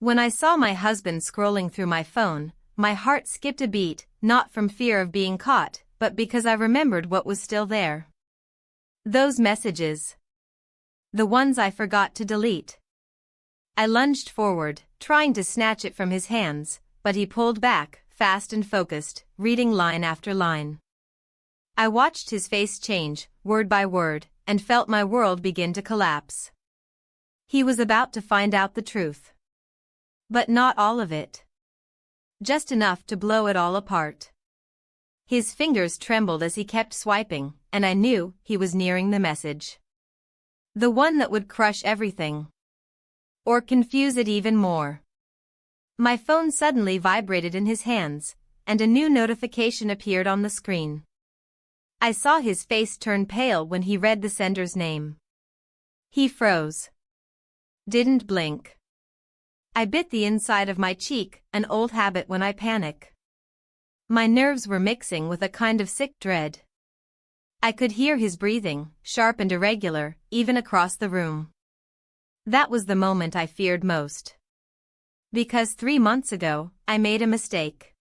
When I saw my husband scrolling through my phone, my heart skipped a beat, not from fear of being caught, but because I remembered what was still there. Those messages. The ones I forgot to delete. I lunged forward, trying to snatch it from his hands, but he pulled back, fast and focused, reading line after line. I watched his face change, word by word, and felt my world begin to collapse. He was about to find out the truth. But not all of it. Just enough to blow it all apart. His fingers trembled as he kept swiping, and I knew he was nearing the message. The one that would crush everything. Or confuse it even more. My phone suddenly vibrated in his hands, and a new notification appeared on the screen. I saw his face turn pale when he read the sender's name. He froze. Didn't blink. I bit the inside of my cheek, an old habit when I panic. My nerves were mixing with a kind of sick dread. I could hear his breathing, sharp and irregular, even across the room. That was the moment I feared most. Because 3 months ago, I made a mistake.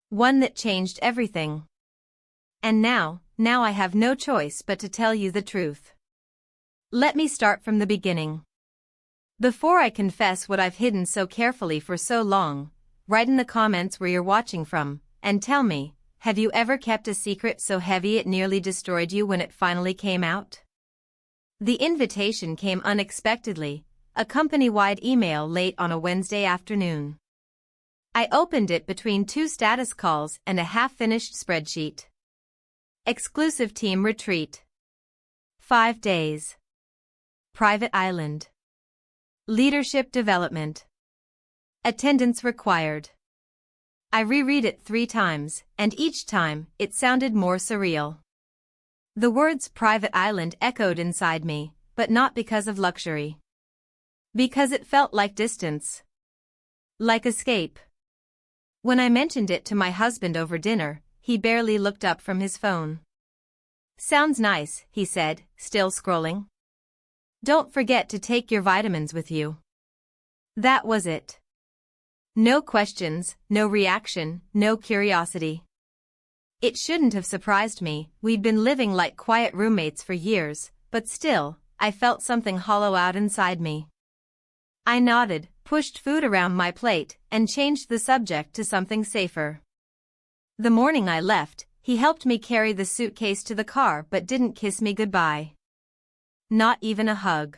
One that changed everything. And now I have no choice but to tell you the truth. Let me start from the beginning. Before I confess what I've hidden so carefully for so long, write in the comments where you're watching from, and tell me, have you ever kept a secret so heavy it nearly destroyed you when it finally came out? The invitation came unexpectedly, a company-wide email late on a Wednesday afternoon. I opened it between 2 status calls and a half-finished spreadsheet. Exclusive team retreat. 5 days. Private island. Leadership development. Attendance required. I reread it 3 times, and each time, it sounded more surreal. The words private island echoed inside me, but not because of luxury. Because it felt like distance. Like escape. When I mentioned it to my husband over dinner, he barely looked up from his phone. Sounds nice, he said, still scrolling. Don't forget to take your vitamins with you. That was it. No questions, no reaction, no curiosity. It shouldn't have surprised me, we'd been living like quiet roommates for years, but still, I felt something hollow out inside me. I nodded, pushed food around my plate, and changed the subject to something safer. The morning I left, he helped me carry the suitcase to the car but didn't kiss me goodbye. Not even a hug.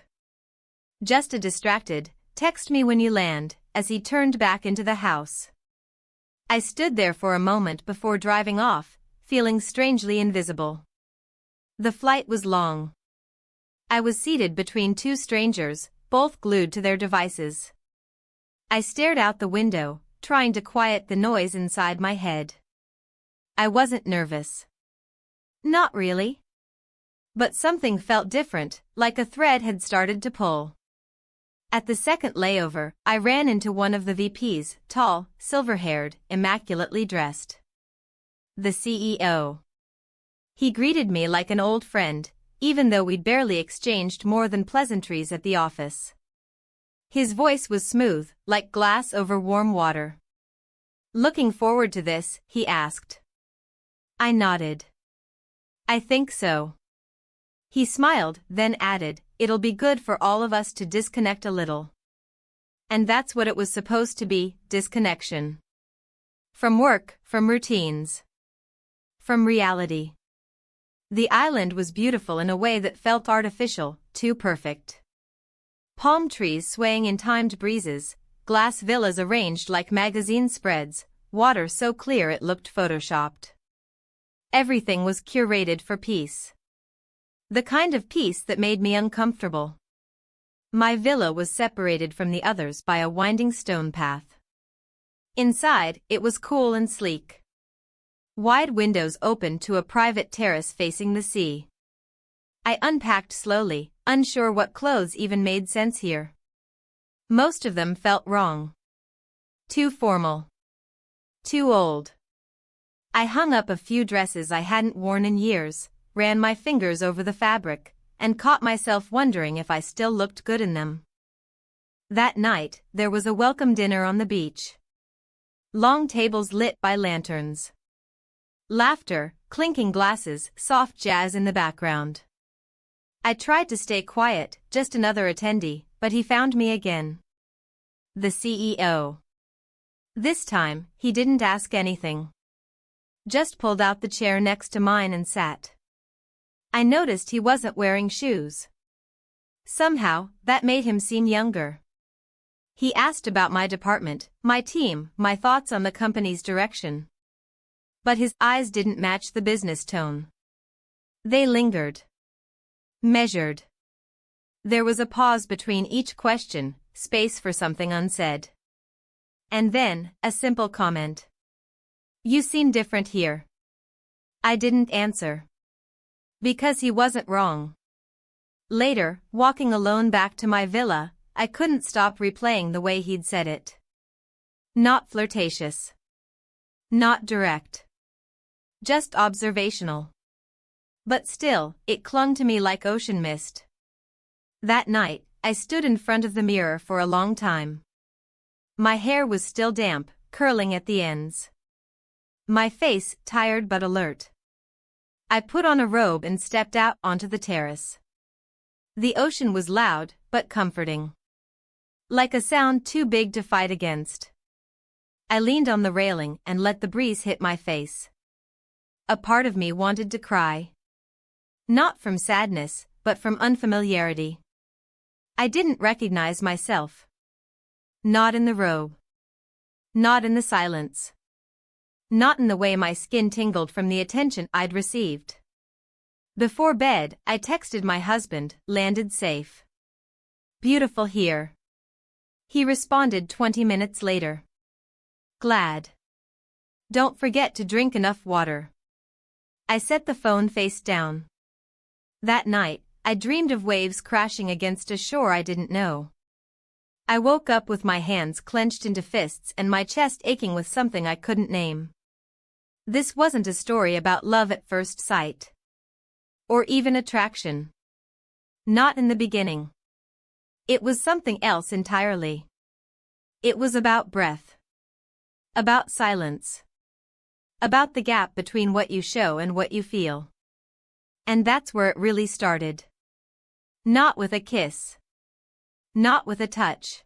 Just a distracted, text me when you land, as he turned back into the house. I stood there for a moment before driving off, feeling strangely invisible. The flight was long. I was seated between 2 strangers, both glued to their devices. I stared out the window, trying to quiet the noise inside my head. I wasn't nervous. Not really. But something felt different, like a thread had started to pull. At the second layover, I ran into one of the VPs, tall, silver-haired, immaculately dressed. The CEO. He greeted me like an old friend, even though we'd barely exchanged more than pleasantries at the office. His voice was smooth, like glass over warm water. Looking forward to this, he asked. I nodded. I think so. He smiled, then added, it'll be good for all of us to disconnect a little. And that's what it was supposed to be, disconnection. From work, from routines. From reality. The island was beautiful in a way that felt artificial, too perfect. Palm trees swaying in timed breezes, glass villas arranged like magazine spreads, water so clear it looked photoshopped. Everything was curated for peace. The kind of peace that made me uncomfortable. My villa was separated from the others by a winding stone path. Inside, it was cool and sleek. Wide windows opened to a private terrace facing the sea. I unpacked slowly, unsure what clothes even made sense here. Most of them felt wrong. Too formal. Too old. I hung up a few dresses I hadn't worn in years, ran my fingers over the fabric, and caught myself wondering if I still looked good in them. That night, there was a welcome dinner on the beach. Long tables lit by lanterns. Laughter, clinking glasses, soft jazz in the background. I tried to stay quiet, just another attendee, but he found me again. The CEO. This time, he didn't ask anything. Just pulled out the chair next to mine and sat. I noticed he wasn't wearing shoes. Somehow, that made him seem younger. He asked about my department, my team, my thoughts on the company's direction. But his eyes didn't match the business tone. They lingered. Measured. There was a pause between each question, space for something unsaid. And then, a simple comment. "You seem different here." I didn't answer. Because he wasn't wrong. Later, walking alone back to my villa, I couldn't stop replaying the way he'd said it. Not flirtatious. Not direct. Just observational. But still, it clung to me like ocean mist. That night, I stood in front of the mirror for a long time. My hair was still damp, curling at the ends. My face tired but alert. I put on a robe and stepped out onto the terrace. The ocean was loud, but comforting. Like a sound too big to fight against. I leaned on the railing and let the breeze hit my face. A part of me wanted to cry. Not from sadness, but from unfamiliarity. I didn't recognize myself. Not in the robe. Not in the silence. Not in the way my skin tingled from the attention I'd received. Before bed, I texted my husband, "Landed safe. Beautiful here." He responded 20 minutes later. "Glad. Don't forget to drink enough water." I set the phone face down. That night, I dreamed of waves crashing against a shore I didn't know. I woke up with my hands clenched into fists and my chest aching with something I couldn't name. This wasn't a story about love at first sight. Or even attraction. Not in the beginning. It was something else entirely. It was about breath. About silence. About the gap between what you show and what you feel. And that's where it really started. Not with a kiss. Not with a touch.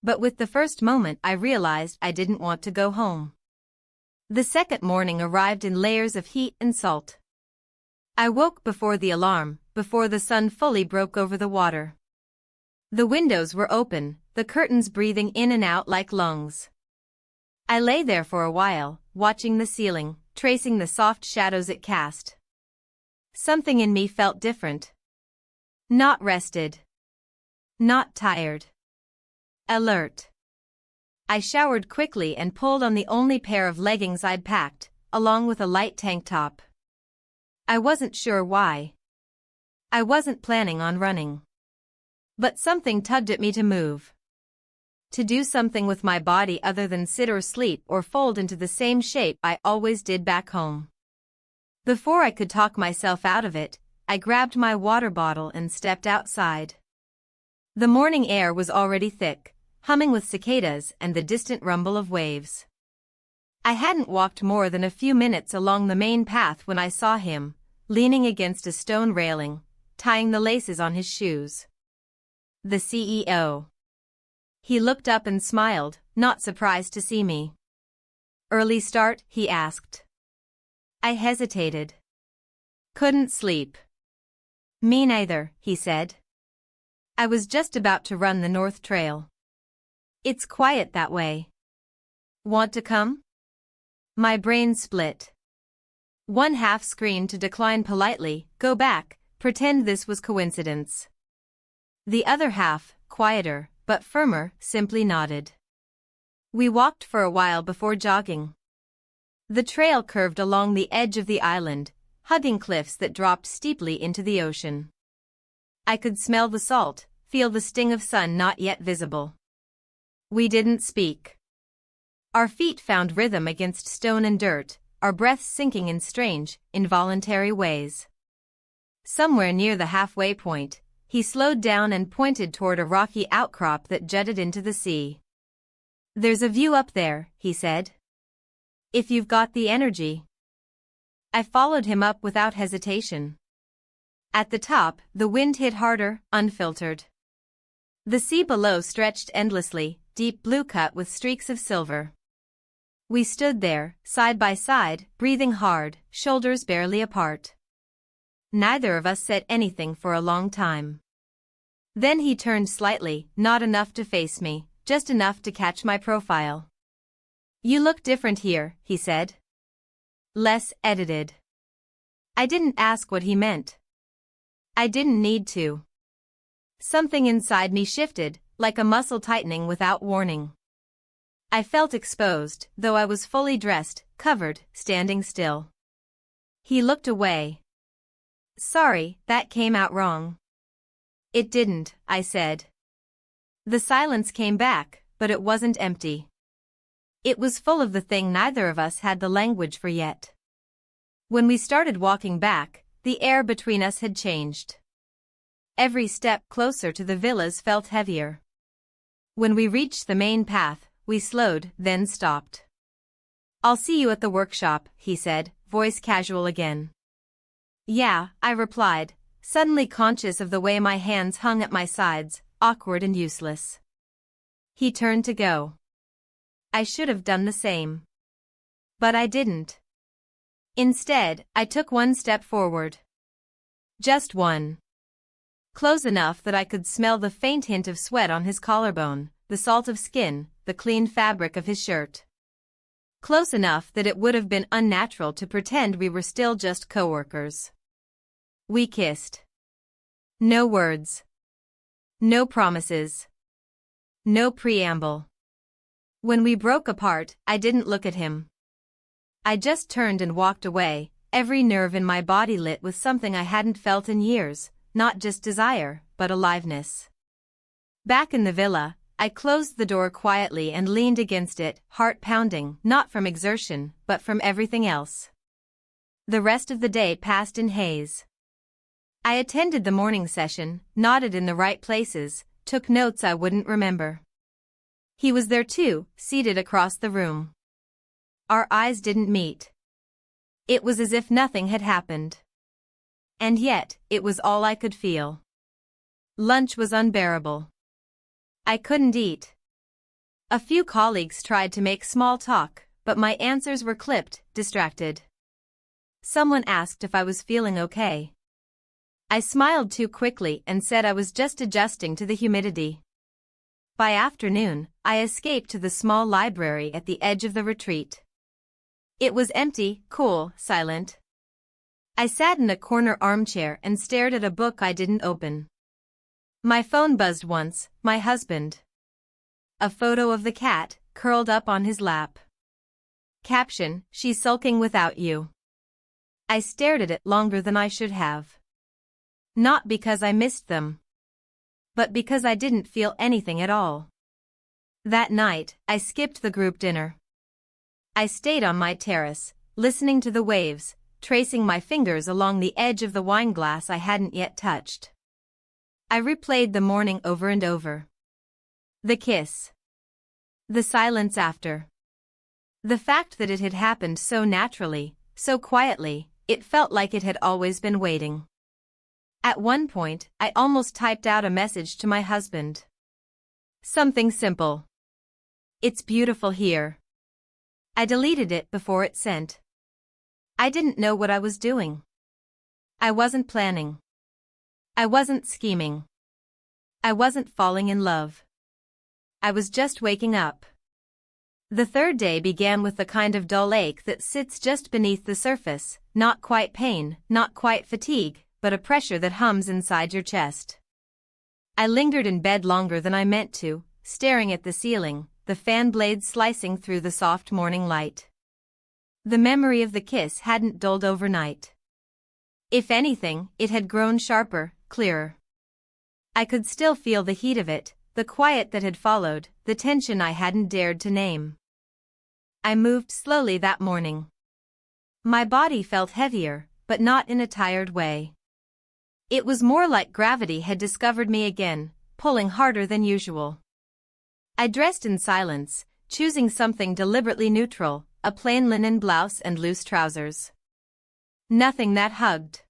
But with the first moment I realized I didn't want to go home. The second morning arrived in layers of heat and salt. I woke before the alarm, before the sun fully broke over the water. The windows were open, the curtains breathing in and out like lungs. I lay there for a while, watching the ceiling, tracing the soft shadows it cast. Something in me felt different. Not rested. Not tired. Alert. I showered quickly and pulled on the only pair of leggings I'd packed, along with a light tank top. I wasn't sure why. I wasn't planning on running. But something tugged at me to move. To do something with my body other than sit or sleep or fold into the same shape I always did back home. Before I could talk myself out of it, I grabbed my water bottle and stepped outside. The morning air was already thick, humming with cicadas and the distant rumble of waves. I hadn't walked more than a few minutes along the main path when I saw him, leaning against a stone railing, tying the laces on his shoes. The CEO. He looked up and smiled, not surprised to see me. "Early start?" he asked. I hesitated. "Couldn't sleep." "Me neither," he said. "I was just about to run the North Trail. It's quiet that way. Want to come?" My brain split. One half screamed to decline politely, go back, pretend this was coincidence. The other half, quieter, but firmer, simply nodded. We walked for a while before jogging. The trail curved along the edge of the island, hugging cliffs that dropped steeply into the ocean. I could smell the salt, feel the sting of sun not yet visible. We didn't speak. Our feet found rhythm against stone and dirt, our breaths sinking in strange, involuntary ways. Somewhere near the halfway point, He slowed down and pointed toward a rocky outcrop that jutted into the sea. "There's a view up there," he said. "If you've got the energy." I followed him up without hesitation. At the top, the wind hit harder, unfiltered. The sea below stretched endlessly, deep blue cut with streaks of silver. We stood there, side by side, breathing hard, shoulders barely apart. Neither of us said anything for a long time. Then he turned slightly, not enough to face me, just enough to catch my profile. "You look different here," he said. "Less edited." I didn't ask what he meant. I didn't need to. Something inside me shifted, like a muscle tightening without warning. I felt exposed, though I was fully dressed, covered, standing still. He looked away. "Sorry, that came out wrong." "It didn't," I said. The silence came back, but it wasn't empty. It was full of the thing neither of us had the language for yet. When we started walking back, the air between us had changed. Every step closer to the villas felt heavier. When we reached the main path, we slowed, then stopped. "I'll see you at the workshop," he said, voice casual again. "Yeah," I replied, suddenly conscious of the way my hands hung at my sides, awkward and useless. He turned to go. I should have done the same. But I didn't. Instead, I took one step forward. Just one. Close enough that I could smell the faint hint of sweat on his collarbone, the salt of skin, the clean fabric of his shirt. Close enough that it would have been unnatural to pretend we were still just coworkers. We kissed. No words. No promises. No preamble. When we broke apart, I didn't look at him. I just turned and walked away, every nerve in my body lit with something I hadn't felt in years, not just desire, but aliveness. Back in the villa, I closed the door quietly and leaned against it, heart pounding, not from exertion, but from everything else. The rest of the day passed in haze. I attended the morning session, nodded in the right places, took notes I wouldn't remember. He was there too, seated across the room. Our eyes didn't meet. It was as if nothing had happened. And yet, it was all I could feel. Lunch was unbearable. I couldn't eat. A few colleagues tried to make small talk, but my answers were clipped, distracted. Someone asked if I was feeling okay. I smiled too quickly and said I was just adjusting to the humidity. By afternoon, I escaped to the small library at the edge of the retreat. It was empty, cool, silent. I sat in a corner armchair and stared at a book I didn't open. My phone buzzed once, my husband. A photo of the cat, curled up on his lap. Caption, "She's sulking without you." I stared at it longer than I should have. Not because I missed them, but because I didn't feel anything at all. That night, I skipped the group dinner. I stayed on my terrace, listening to the waves, tracing my fingers along the edge of the wine glass I hadn't yet touched. I replayed the morning over and over. The kiss. The silence after. The fact that it had happened so naturally, so quietly, it felt like it had always been waiting. At one point, I almost typed out a message to my husband. Something simple. "It's beautiful here." I deleted it before it sent. I didn't know what I was doing. I wasn't planning. I wasn't scheming. I wasn't falling in love. I was just waking up. The third day began with the kind of dull ache that sits just beneath the surface, not quite pain, not quite fatigue, but a pressure that hums inside your chest. I lingered in bed longer than I meant to, staring at the ceiling, the fan blades slicing through the soft morning light. The memory of the kiss hadn't dulled overnight. If anything, it had grown sharper, clearer. I could still feel the heat of it, the quiet that had followed, the tension I hadn't dared to name. I moved slowly that morning. My body felt heavier, but not in a tired way. It was more like gravity had discovered me again, pulling harder than usual. I dressed in silence, choosing something deliberately neutral, a plain linen blouse and loose trousers. Nothing that hugged.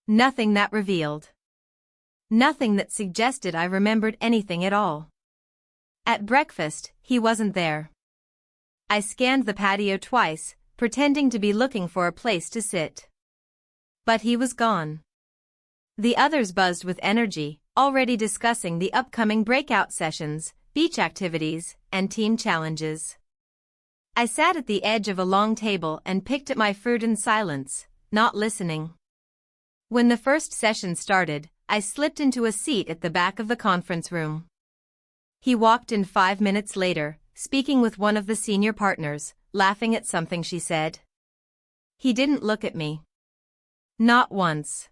Nothing that revealed. Nothing that suggested I remembered anything at all. At breakfast, he wasn't there. I scanned the patio twice, pretending to be looking for a place to sit. But he was gone. The others buzzed with energy, already discussing the upcoming breakout sessions, beach activities, and team challenges. I sat at the edge of a long table and picked at my fruit in silence, not listening. When the first session started, I slipped into a seat at the back of the conference room. He walked in 5 minutes later, speaking with one of the senior partners, laughing at something she said. He didn't look at me. Not once.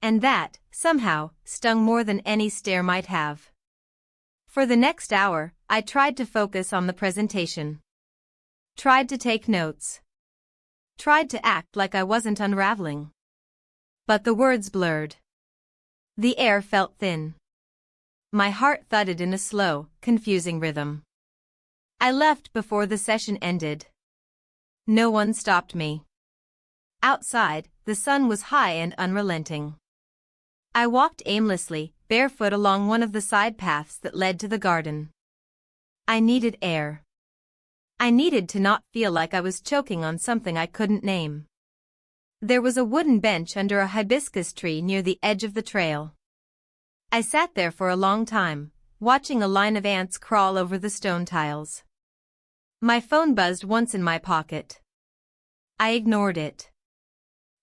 And that, somehow, stung more than any stare might have. For the next hour, I tried to focus on the presentation. Tried to take notes. Tried to act like I wasn't unraveling. But the words blurred. The air felt thin. My heart thudded in a slow, confusing rhythm. I left before the session ended. No one stopped me. Outside, the sun was high and unrelenting. I walked aimlessly, barefoot along one of the side paths that led to the garden. I needed air. I needed to not feel like I was choking on something I couldn't name. There was a wooden bench under a hibiscus tree near the edge of the trail. I sat there for a long time, watching a line of ants crawl over the stone tiles. My phone buzzed once in my pocket. I ignored it.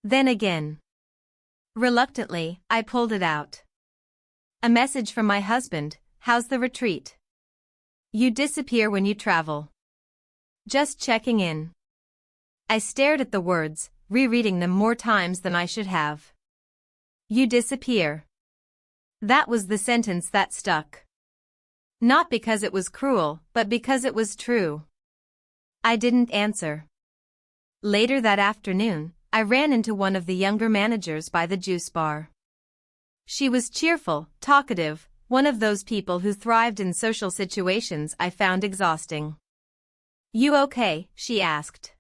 Then again. Reluctantly, I pulled it out. A message from my husband, "How's the retreat? You disappear when you travel. Just checking in." I stared at the words, rereading them more times than I should have. You disappear. That was the sentence that stuck. Not because it was cruel, but because it was true. I didn't answer. Later that afternoon, I ran into one of the younger managers by the juice bar. She was cheerful, talkative, one of those people who thrived in social situations I found exhausting. "You okay?" she asked.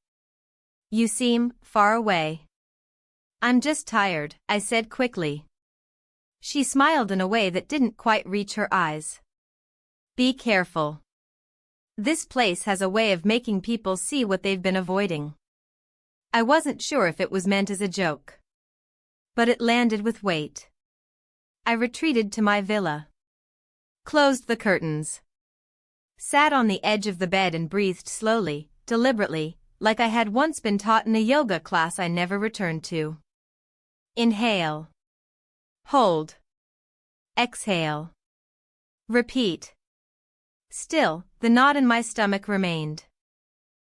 "You seem far away." "I'm just tired," I said quickly. She smiled in a way that didn't quite reach her eyes. "Be careful. This place has a way of making people see what they've been avoiding." I wasn't sure if it was meant as a joke. But it landed with weight. I retreated to my villa. Closed the curtains. Sat on the edge of the bed and breathed slowly, deliberately, like I had once been taught in a yoga class I never returned to. Inhale. Hold. Exhale. Repeat. Still, the knot in my stomach remained.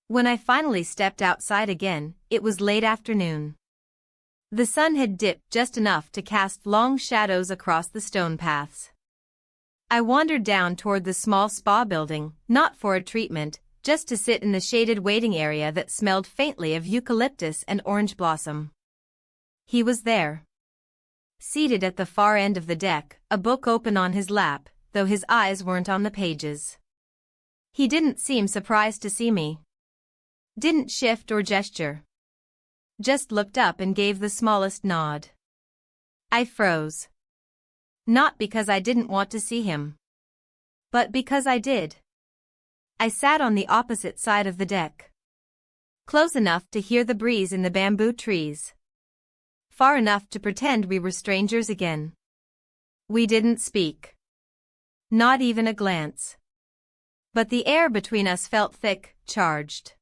When I finally stepped outside again, it was late afternoon. The sun had dipped just enough to cast long shadows across the stone paths. I wandered down toward the small spa building, not for a treatment, just to sit in the shaded waiting area that smelled faintly of eucalyptus and orange blossom. He was there. Seated at the far end of the deck, a book open on his lap, though his eyes weren't on the pages. He didn't seem surprised to see me. Didn't shift or gesture. Just looked up and gave the smallest nod. I froze. Not because I didn't want to see him. But because I did. I sat on the opposite side of the deck. Close enough to hear the breeze in the bamboo trees. Far enough to pretend we were strangers again. We didn't speak. Not even a glance. But the air between us felt thick, charged.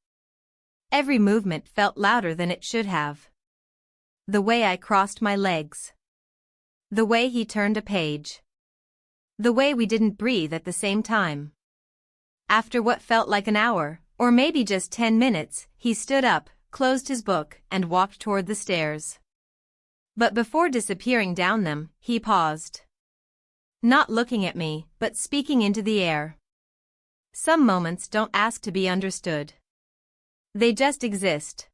Every movement felt louder than it should have. The way I crossed my legs. The way he turned a page. The way we didn't breathe at the same time. After what felt like an hour, or maybe just 10 minutes, he stood up, closed his book, and walked toward the stairs. But before disappearing down them, he paused. Not looking at me, but speaking into the air. Some moments don't ask to be understood. They just exist.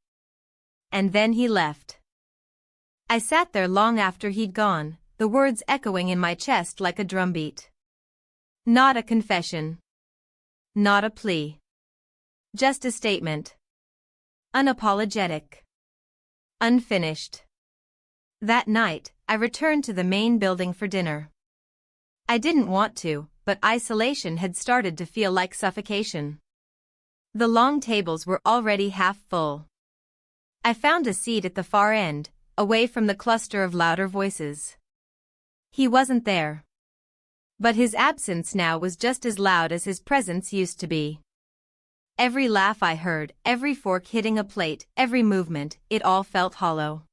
And then he left. I sat there long after he'd gone, the words echoing in my chest like a drumbeat. Not a confession. Not a plea. Just a statement. Unapologetic. Unfinished. That night, I returned to the main building for dinner. I didn't want to, but isolation had started to feel like suffocation. The long tables were already half full. I found a seat at the far end, away from the cluster of louder voices. He wasn't there. But his absence now was just as loud as his presence used to be. Every laugh I heard, every fork hitting a plate, every movement, it all felt hollow.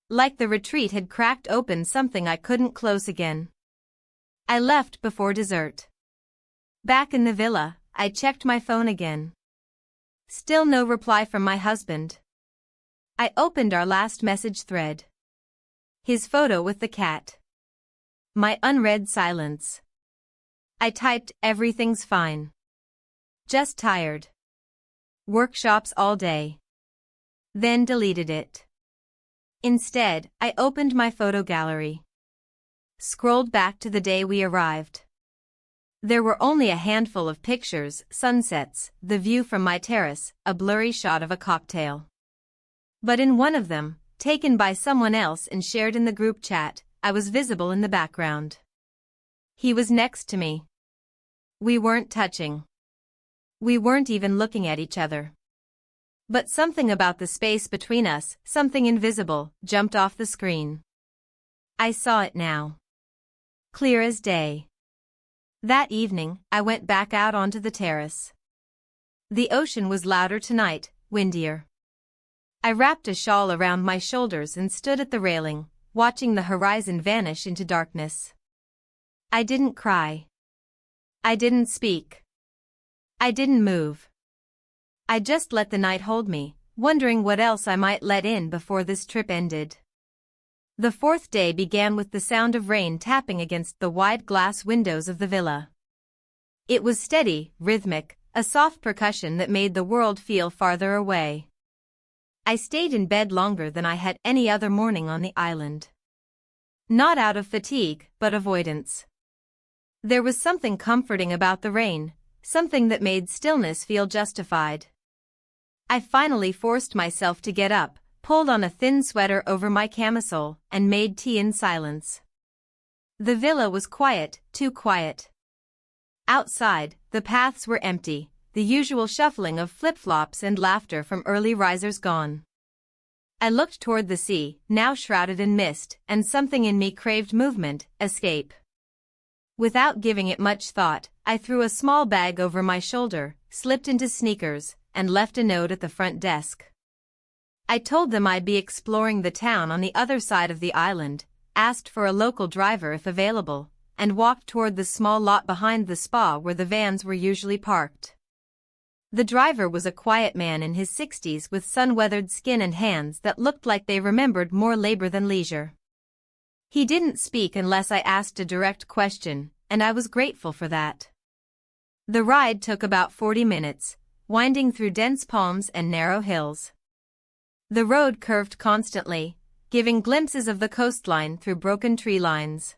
Like the retreat had cracked open something I couldn't close again. I left before dessert. Back in the villa, I checked my phone again. Still no reply from my husband. I opened our last message thread. His photo with the cat. My unread silence. I typed, "Everything's fine. Just tired. Workshops all day." Then deleted it. Instead, I opened my photo gallery. Scrolled back to the day we arrived. There were only a handful of pictures, sunsets, the view from my terrace, a blurry shot of a cocktail. But in one of them, taken by someone else and shared in the group chat, I was visible in the background. He was next to me. We weren't touching. We weren't even looking at each other. But something about the space between us, something invisible, jumped off the screen. I saw it now. Clear as day. That evening, I went back out onto the terrace. The ocean was louder tonight, windier. I wrapped a shawl around my shoulders and stood at the railing, watching the horizon vanish into darkness. I didn't cry. I didn't speak. I didn't move. I just let the night hold me, wondering what else I might let in before this trip ended. The fourth day began with the sound of rain tapping against the wide glass windows of the villa. It was steady, rhythmic, a soft percussion that made the world feel farther away. I stayed in bed longer than I had any other morning on the island. Not out of fatigue, but avoidance. There was something comforting about the rain, something that made stillness feel justified. I finally forced myself to get up, pulled on a thin sweater over my camisole, and made tea in silence. The villa was quiet, too quiet. Outside, the paths were empty, the usual shuffling of flip-flops and laughter from early risers gone. I looked toward the sea, now shrouded in mist, and something in me craved movement, escape. Without giving it much thought, I threw a small bag over my shoulder, slipped into sneakers, and left a note at the front desk. I told them I'd be exploring the town on the other side of the island, asked for a local driver if available, and walked toward the small lot behind the spa where the vans were usually parked. The driver was a quiet man in his 60s with sun-weathered skin and hands that looked like they remembered more labor than leisure. He didn't speak unless I asked a direct question, and I was grateful for that. The ride took about 40 minutes, winding through dense palms and narrow hills. The road curved constantly, giving glimpses of the coastline through broken tree lines.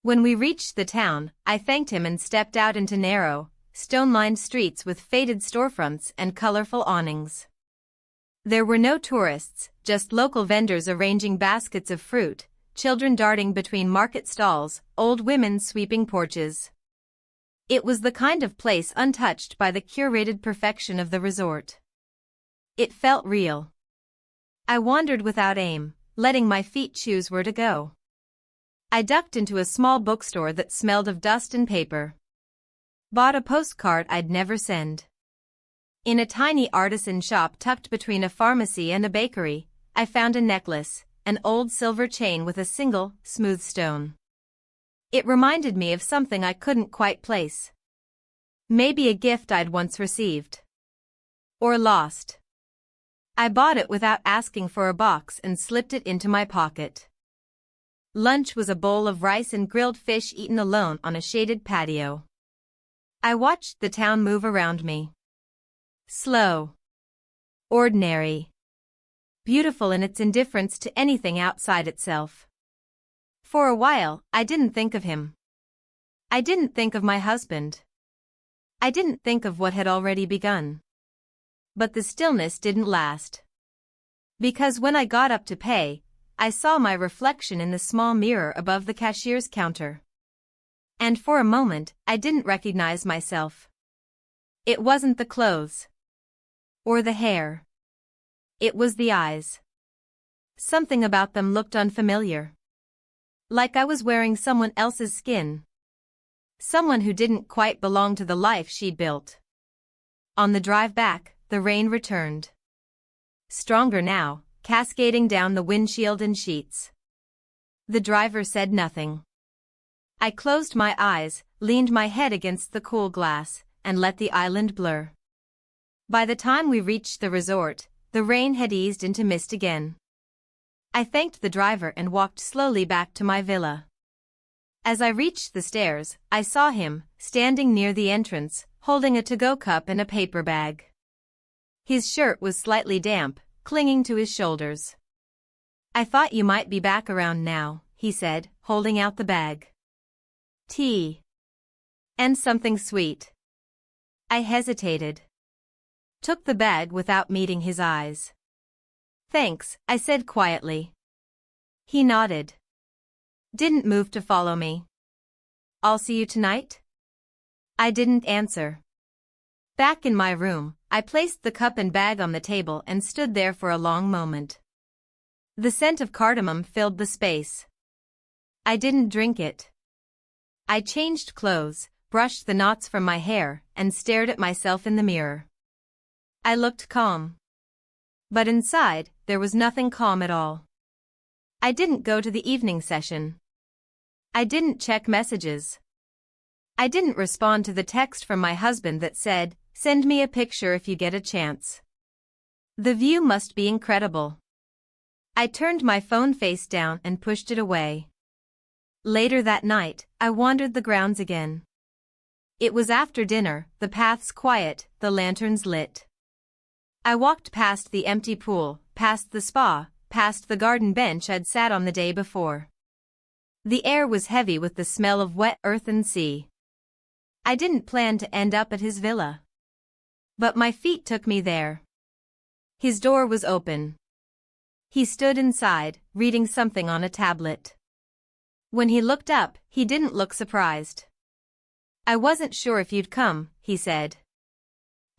When we reached the town, I thanked him and stepped out into narrow, stone-lined streets with faded storefronts and colorful awnings. There were no tourists, just local vendors arranging baskets of fruit, children darting between market stalls, old women sweeping porches. It was the kind of place untouched by the curated perfection of the resort. It felt real. I wandered without aim, letting my feet choose where to go. I ducked into a small bookstore that smelled of dust and paper. Bought a postcard I'd never send. In a tiny artisan shop tucked between a pharmacy and a bakery, I found a necklace, an old silver chain with a single, smooth stone. It reminded me of something I couldn't quite place. Maybe a gift I'd once received. Or lost. I bought it without asking for a box and slipped it into my pocket. Lunch was a bowl of rice and grilled fish eaten alone on a shaded patio. I watched the town move around me. Slow. Ordinary. beautiful in its indifference to anything outside itself. For a while, I didn't think of him. I didn't think of my husband. I didn't think of what had already begun. But the stillness didn't last. Because when I got up to pay, I saw my reflection in the small mirror above the cashier's counter. And for a moment, I didn't recognize myself. It wasn't the clothes. Or the hair. It was the eyes. Something about them looked unfamiliar. Like I was wearing someone else's skin. Someone who didn't quite belong to the life she'd built. On the drive back, the rain returned. Stronger now, cascading down the windshield and sheets. The driver said nothing. I closed my eyes, leaned my head against the cool glass, and let the island blur. By the time we reached the resort, the rain had eased into mist again. I thanked the driver and walked slowly back to my villa. As I reached the stairs, I saw him, standing near the entrance, holding a to-go cup and a paper bag. His shirt was slightly damp, clinging to his shoulders. "I thought you might be back around now," he said, holding out the bag. "Tea. And something sweet." I hesitated. Took the bag without meeting his eyes. "Thanks," I said quietly. He nodded. Didn't move to follow me. "I'll see you tonight?" I didn't answer. Back in my room, I placed the cup and bag on the table and stood there for a long moment. The scent of cardamom filled the space. I didn't drink it. I changed clothes, brushed the knots from my hair, and stared at myself in the mirror. I looked calm. But inside, there was nothing calm at all. I didn't go to the evening session. I didn't check messages. I didn't respond to the text from my husband that said, "Send me a picture if you get a chance." The view must be incredible. I turned my phone face down and pushed it away. Later that night, I wandered the grounds again. It was after dinner, the paths quiet, the lanterns lit. I walked past the empty pool, past the spa, past the garden bench I'd sat on the day before. The air was heavy with the smell of wet earth and sea. I didn't plan to end up at his villa. But my feet took me there. His door was open. He stood inside, reading something on a tablet. When he looked up, he didn't look surprised. "I wasn't sure if you'd come," he said.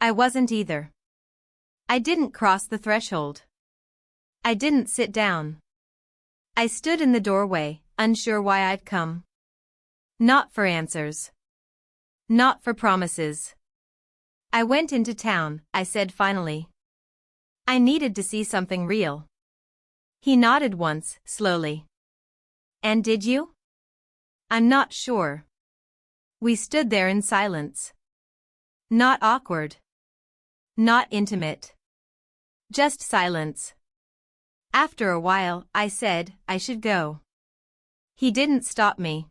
I wasn't either. I didn't cross the threshold. I didn't sit down. I stood in the doorway, unsure why I'd come. Not for answers. Not for promises. "I went into town," I said finally. "I needed to see something real." He nodded once, slowly. "And did you?" "I'm not sure." We stood there in silence. Not awkward. Not intimate. Just silence. After a while, I said, "I should go." He didn't stop me.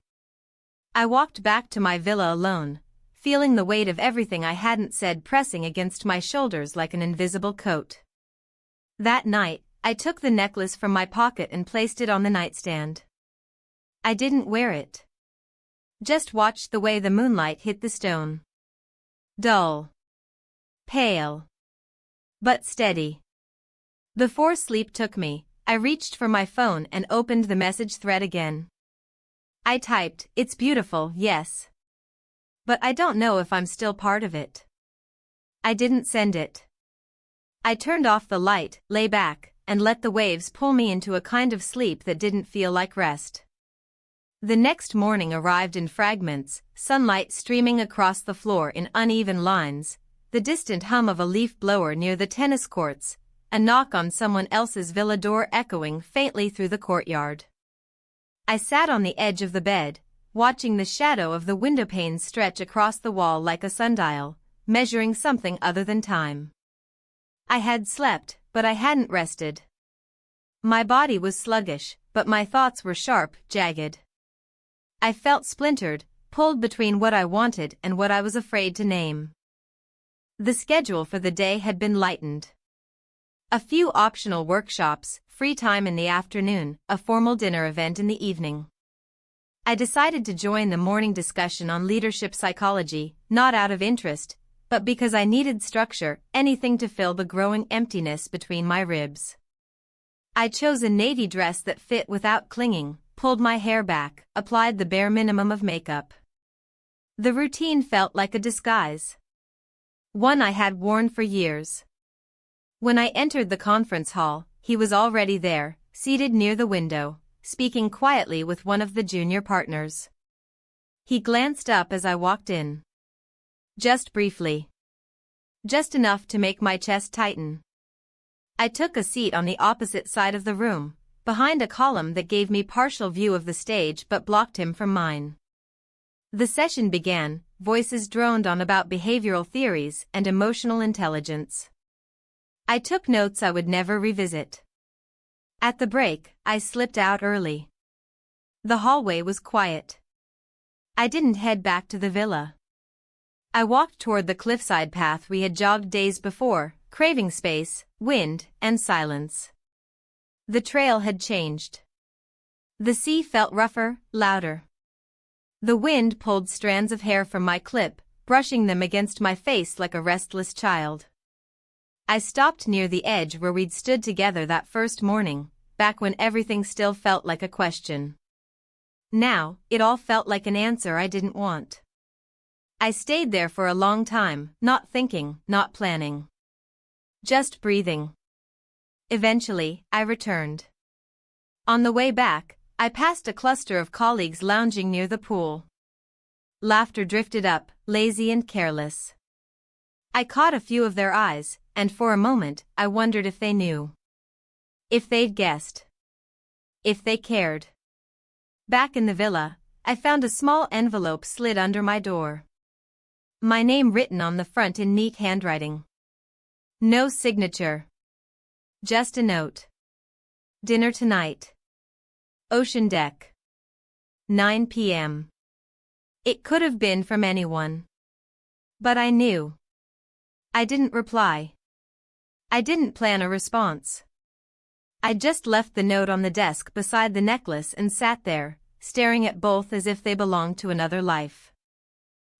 I walked back to my villa alone, feeling the weight of everything I hadn't said pressing against my shoulders like an invisible coat. That night, I took the necklace from my pocket and placed it on the nightstand. I didn't wear it. Just watched the way the moonlight hit the stone. Dull. Pale. But steady. Before sleep took me, I reached for my phone and opened the message thread again. I typed, "It's beautiful, yes. But I don't know if I'm still part of it." I didn't send it. I turned off the light, lay back, and let the waves pull me into a kind of sleep that didn't feel like rest. The next morning arrived in fragments, sunlight streaming across the floor in uneven lines, the distant hum of a leaf blower near the tennis courts, a knock on someone else's villa door echoing faintly through the courtyard. I sat on the edge of the bed, watching the shadow of the windowpanes stretch across the wall like a sundial, measuring something other than time. I had slept, but I hadn't rested. My body was sluggish, but my thoughts were sharp, jagged. I felt splintered, pulled between what I wanted and what I was afraid to name. The schedule for the day had been lightened. A few optional workshops, free time in the afternoon, a formal dinner event in the evening. I decided to join the morning discussion on leadership psychology, not out of interest, but because I needed structure, anything to fill the growing emptiness between my ribs. I chose a navy dress that fit without clinging, pulled my hair back, applied the bare minimum of makeup. The routine felt like a disguise. One I had worn for years. When I entered the conference hall, he was already there, seated near the window, speaking quietly with one of the junior partners. He glanced up as I walked in. Just briefly. Just enough to make my chest tighten. I took a seat on the opposite side of the room, behind a column that gave me partial view of the stage but blocked him from mine. The session began, voices droned on about behavioral theories and emotional intelligence. I took notes I would never revisit. At the break, I slipped out early. The hallway was quiet. I didn't head back to the villa. I walked toward the cliffside path we had jogged days before, craving space, wind, and silence. The trail had changed. The sea felt rougher, louder. The wind pulled strands of hair from my clip, brushing them against my face like a restless child. I stopped near the edge where we'd stood together that first morning, back when everything still felt like a question. Now, it all felt like an answer I didn't want. I stayed there for a long time, not thinking, not planning. Just breathing. Eventually, I returned. On the way back, I passed a cluster of colleagues lounging near the pool. Laughter drifted up, lazy and careless. I caught a few of their eyes, and for a moment, I wondered if they knew. If they'd guessed. If they cared. Back in the villa, I found a small envelope slid under my door. My name written on the front in neat handwriting. No signature. Just a note. Dinner tonight. Ocean deck. 9 p.m. It could have been from anyone. But I knew. I didn't reply. I didn't plan a response. I just left the note on the desk beside the necklace and sat there, staring at both as if they belonged to another life.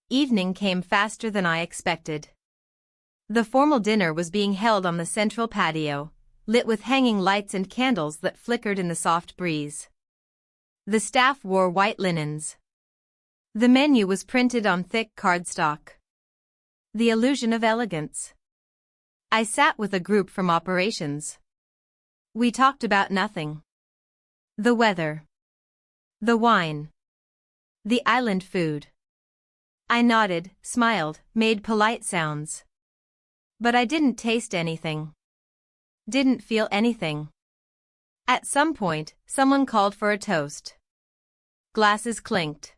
Evening came faster than I expected. The formal dinner was being held on the central patio, lit with hanging lights and candles that flickered in the soft breeze. The staff wore white linens. The menu was printed on thick cardstock. The illusion of elegance. I sat with a group from operations. We talked about nothing. The weather. The wine. The island food. I nodded, smiled, made polite sounds. But I didn't taste anything. Didn't feel anything. At some point, someone called for a toast. Glasses clinked.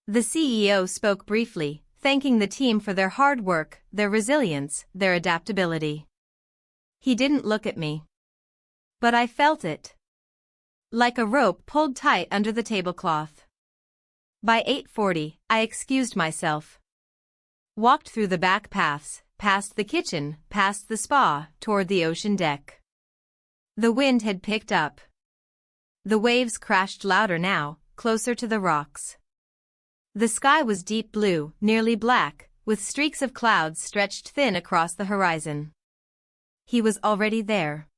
The CEO spoke briefly, thanking the team for their hard work, their resilience, their adaptability. He didn't look at me. But I felt it. Like a rope pulled tight under the tablecloth. By 8:40, I excused myself. Walked through the back paths, past the kitchen, past the spa, toward the ocean deck. The wind had picked up. The waves crashed louder now, closer to the rocks. The sky was deep blue, nearly black, with streaks of clouds stretched thin across the horizon. He was already there.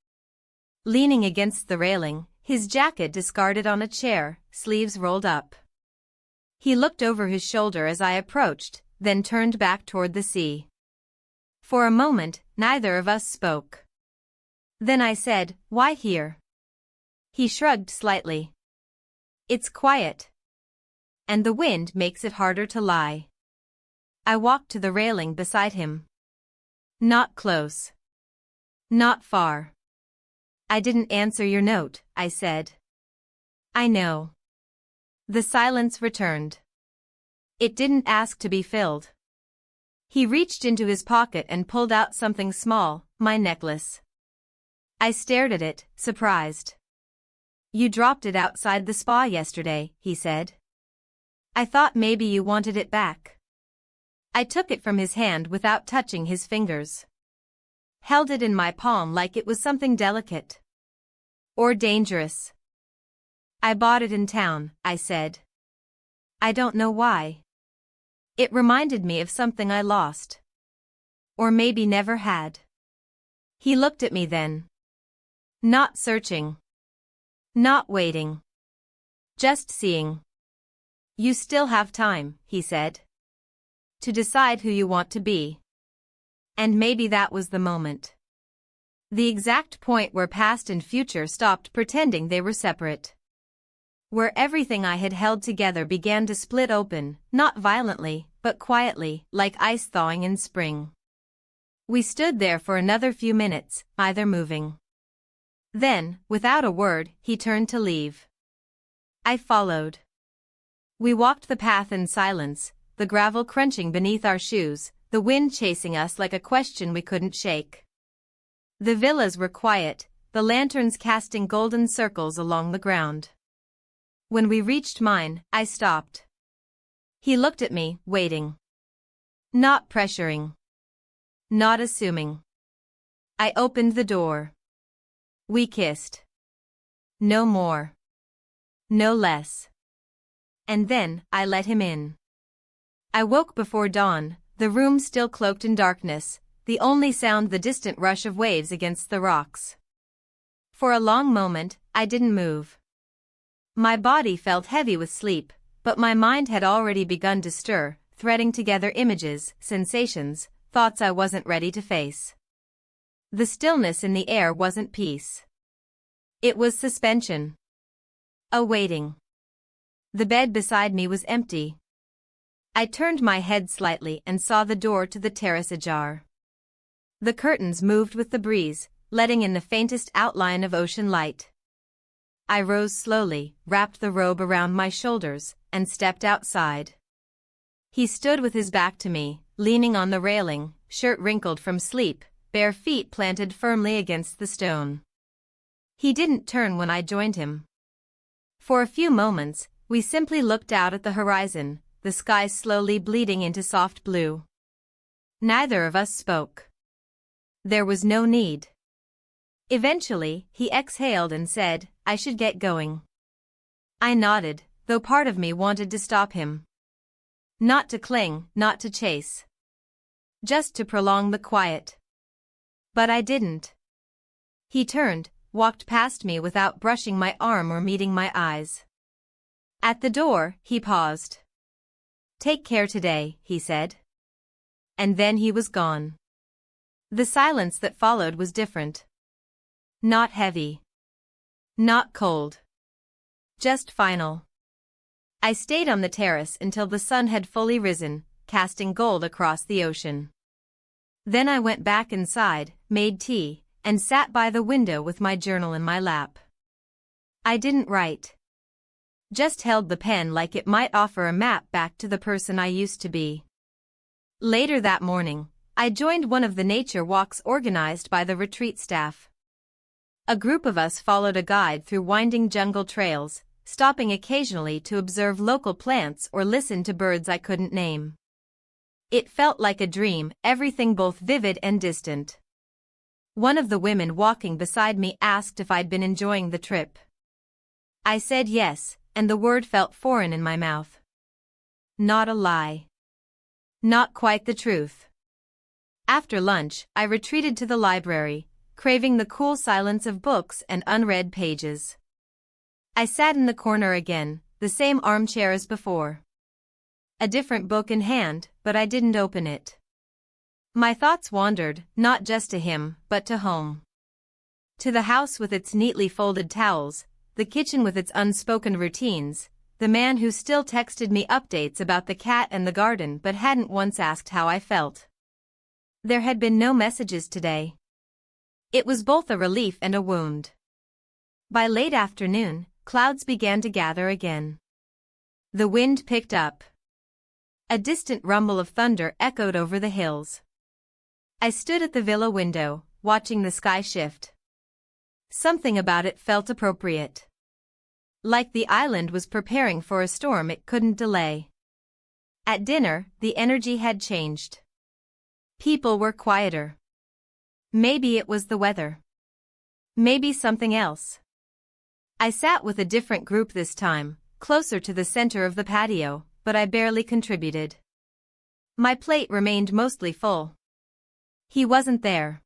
Leaning against the railing, his jacket discarded on a chair, sleeves rolled up. He looked over his shoulder as I approached, then turned back toward the sea. For a moment, neither of us spoke. Then I said, "Why here?" He shrugged slightly. "It's quiet. And the wind makes it harder to lie." I walked to the railing beside him. Not close. Not far. "I didn't answer your note," I said. "I know." The silence returned. It didn't ask to be filled. He reached into his pocket and pulled out something small, my necklace. I stared at it, surprised. "You dropped it outside the spa yesterday," he said. "I thought maybe you wanted it back." I took it from his hand without touching his fingers. held it in my palm like it was something delicate. Or dangerous. I bought it in town, I said. I don't know why. It reminded me of something I lost. Or maybe never had. He looked at me then. Not searching. Not waiting. Just seeing. You still have time, he said. To decide who you want to be. And maybe that was the moment. The exact point where past and future stopped pretending they were separate. Where everything I had held together began to split open, not violently, but quietly, like ice thawing in spring. We stood there for another few minutes, neither moving. Then, without a word, he turned to leave. I followed. We walked the path in silence, the gravel crunching beneath our shoes, the wind chasing us like a question we couldn't shake. The villas were quiet, the lanterns casting golden circles along the ground. When we reached mine, I stopped. He looked at me, waiting. Not pressuring. Not assuming. I opened the door. We kissed. No more. No less. And then, I let him in. I woke before dawn, the room still cloaked in darkness, the only sound the distant rush of waves against the rocks. For a long moment, I didn't move. My body felt heavy with sleep, but my mind had already begun to stir, threading together images, sensations, thoughts I wasn't ready to face. The stillness in the air wasn't peace. It was suspension. A waiting. The bed beside me was empty. I turned my head slightly and saw the door to the terrace ajar. The curtains moved with the breeze, letting in the faintest outline of ocean light. I rose slowly, wrapped the robe around my shoulders, and stepped outside. He stood with his back to me, leaning on the railing, shirt wrinkled from sleep, bare feet planted firmly against the stone. He didn't turn when I joined him. For a few moments, we simply looked out at the horizon, the sky slowly bleeding into soft blue. Neither of us spoke. There was no need. Eventually, he exhaled and said, I should get going. I nodded, though part of me wanted to stop him. Not to cling, not to chase. Just to prolong the quiet. But I didn't. He turned, walked past me without brushing my arm or meeting my eyes. At the door, he paused. Take care today, he said. And then he was gone. The silence that followed was different. Not heavy. Not cold. Just final. I stayed on the terrace until the sun had fully risen, casting gold across the ocean. Then I went back inside, made tea, and sat by the window with my journal in my lap. I didn't write. Just held the pen like it might offer a map back to the person I used to be. Later that morning, I joined one of the nature walks organized by the retreat staff. A group of us followed a guide through winding jungle trails, stopping occasionally to observe local plants or listen to birds I couldn't name. It felt like a dream, everything both vivid and distant. One of the women walking beside me asked if I'd been enjoying the trip. I said yes, and the word felt foreign in my mouth. Not a lie. Not quite the truth. After lunch, I retreated to the library, craving the cool silence of books and unread pages. I sat in the corner again, the same armchair as before. A different book in hand, but I didn't open it. My thoughts wandered, not just to him, but to home. To the house with its neatly folded towels, the kitchen with its unspoken routines, the man who still texted me updates about the cat and the garden but hadn't once asked how I felt. There had been no messages today. It was both a relief and a wound. By late afternoon, clouds began to gather again. The wind picked up. A distant rumble of thunder echoed over the hills. I stood at the villa window, watching the sky shift. Something about it felt appropriate. Like the island was preparing for a storm it couldn't delay. At dinner, the energy had changed. People were quieter. Maybe it was the weather. Maybe something else. I sat with a different group this time, closer to the center of the patio, but I barely contributed. My plate remained mostly full. He wasn't there.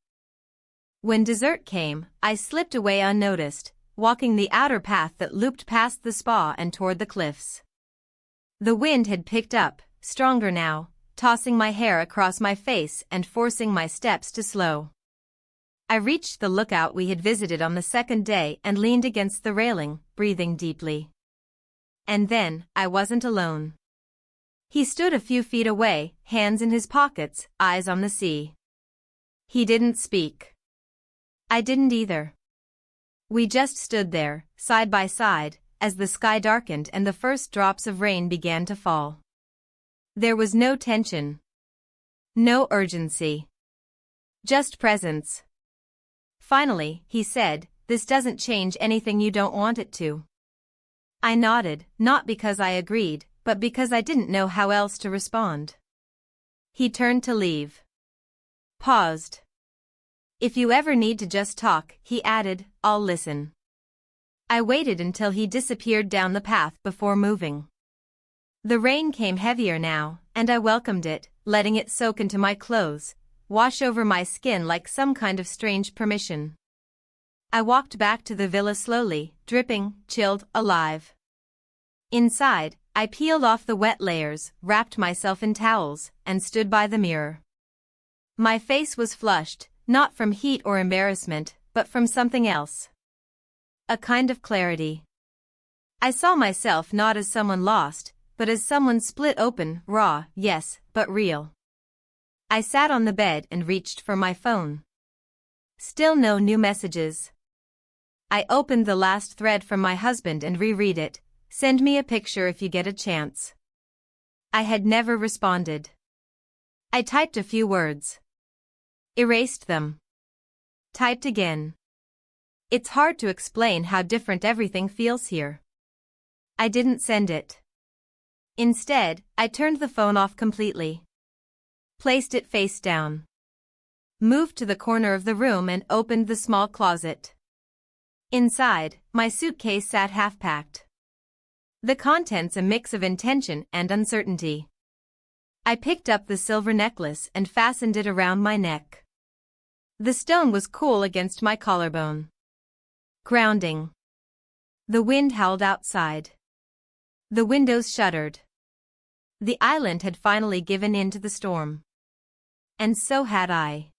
When dessert came, I slipped away unnoticed, walking the outer path that looped past the spa and toward the cliffs. The wind had picked up, stronger now, tossing my hair across my face and forcing my steps to slow. I reached the lookout we had visited on the second day and leaned against the railing, breathing deeply. And then, I wasn't alone. He stood a few feet away, hands in his pockets, eyes on the sea. He didn't speak. I didn't either. We just stood there, side by side, as the sky darkened and the first drops of rain began to fall. There was no tension. No urgency. Just presence. Finally, he said, "This doesn't change anything you don't want it to." I nodded, not because I agreed, but because I didn't know how else to respond. He turned to leave. Paused. "If you ever need to just talk," he added, "I'll listen." I waited until he disappeared down the path before moving. The rain came heavier now, and I welcomed it, letting it soak into my clothes, wash over my skin like some kind of strange permission. I walked back to the villa slowly, dripping, chilled, alive. Inside, I peeled off the wet layers, wrapped myself in towels, and stood by the mirror. My face was flushed, not from heat or embarrassment, but from something else. A kind of clarity. I saw myself not as someone lost, but as someone split open, raw, yes, but real. I sat on the bed and reached for my phone. Still no new messages. I opened the last thread from my husband and reread it. "Send me a picture if you get a chance." I had never responded. I typed a few words. Erased them. Typed again. It's hard to explain how different everything feels here. I didn't send it. Instead, I turned the phone off completely. Placed it face down. Moved to the corner of the room and opened the small closet. Inside, my suitcase sat half-packed. The contents a mix of intention and uncertainty. I picked up the silver necklace and fastened it around my neck. The stone was cool against my collarbone. Grounding. The wind howled outside. The windows shuddered. The island had finally given in to the storm. And so had I.